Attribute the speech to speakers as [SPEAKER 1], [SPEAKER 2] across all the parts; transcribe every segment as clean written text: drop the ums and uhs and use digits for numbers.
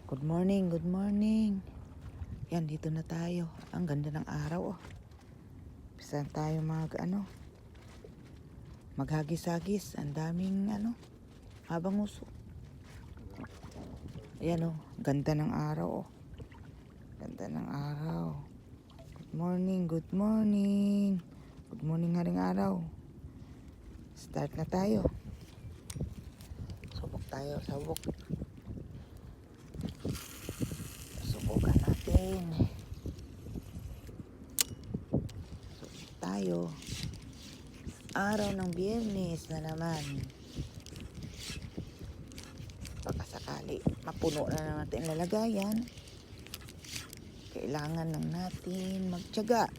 [SPEAKER 1] Good morning, good morning. Yan, dito na tayo. Ang ganda ng araw, oh. Pisan tayo maghagis-hagis. Ang daming, habang uso. Ayan, oh. Ganda ng araw, oh. Ganda ng araw. Good morning, good morning. Good morning, haring araw. Start na tayo. Subok tayo, subok. Subukan natin. Subok tayo. Araw ng Biyernes na naman. Pagkasakali mapuno na natin lalagayan, kailangan lang natin magtiyaga.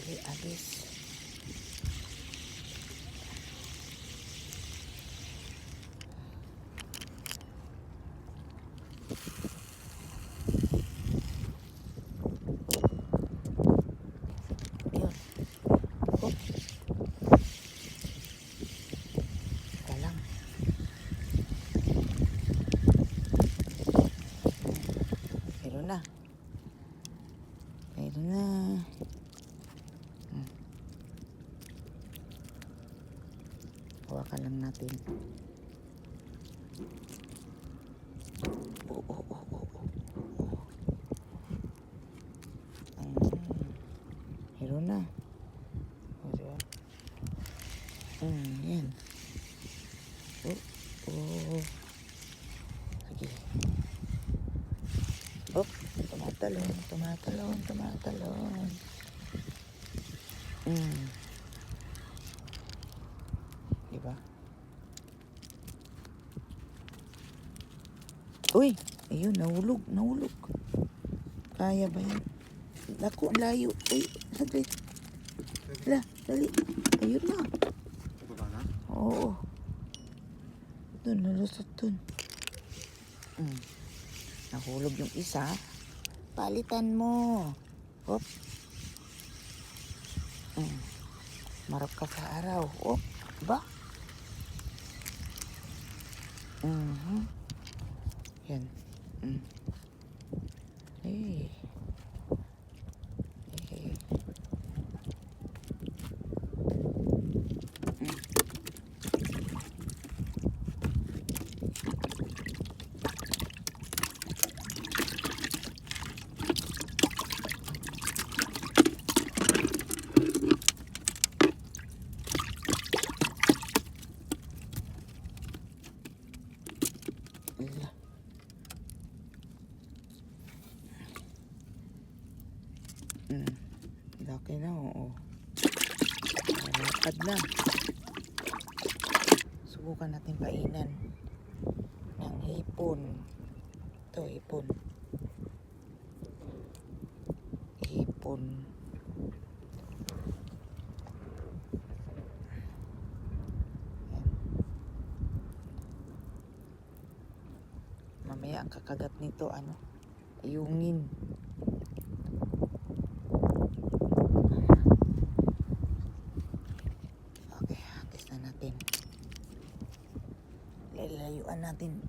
[SPEAKER 1] Alis. Yun. Oh. Ika lang. Meron na. Meron na. Hawakan lang natin. Meron na. O, diba? Yan. Sige. Tumatalon. Diba? Uy, ayun, nahulog. Kaya ba yan? Naku, layo. Uy, saglit. Dali. Ayun na. Oo. Doon, nalusot doon. Nahulog yung isa. Palitan mo. Hop. Marap ka sa araw. Hop. Ba? Yan. Hey. Laki na, oo. Malakad na. Subukan natin painan ng hipon. Ito, hipon. Mamaya ang kakagat nito, ayungin. Okay, hakis na natin. Layuan natin.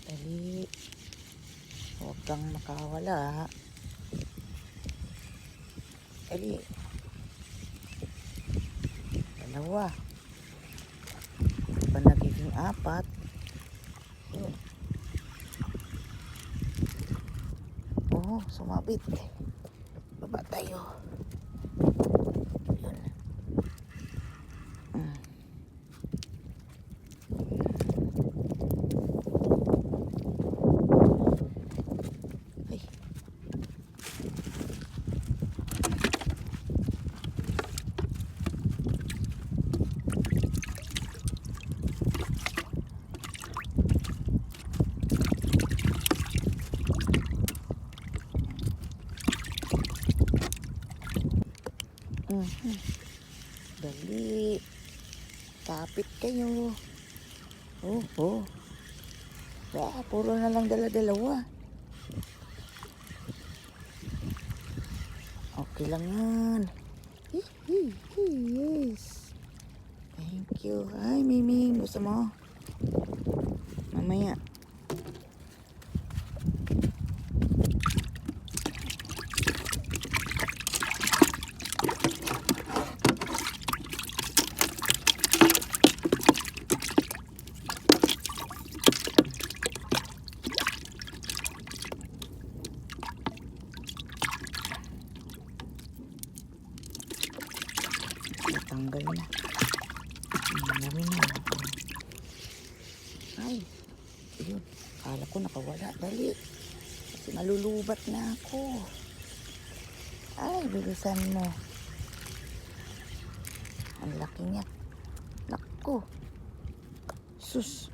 [SPEAKER 1] Dali. Huwag kang makawala. Dali. Dalawa. Pa nagiging 4. Yun. Oo, sumabit. Baba tayo. Yun. Ay. Mhm. Dali. Kapit kayo. Oh, oh. Puro na lang dala-dalawa. Okay lang yan. Yes. Thank you. Ay, Miming. Gusto mo? Mamaya. Natanggal na. Marami na. Ay. Ayun. Kala ko nakawala. Dali. Kasi malulubat na ako. Ay, bilisan mo. Ang laki niya. Naku. Sus.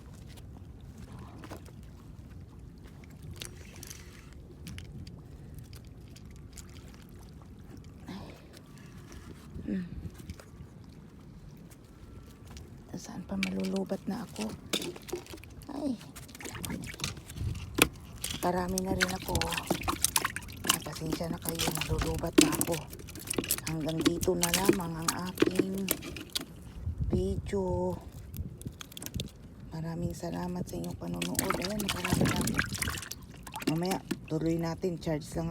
[SPEAKER 1] Saan pa malulubat na ako? Ay. Karami na rin ako. Pasensya na kayo. Malulubat na ako. Hanggang dito na lamang ang aking video. Maraming salamat sa inyong panonood. Ayan, makarami na. Mamaya, tuloy natin. Charge lang ako.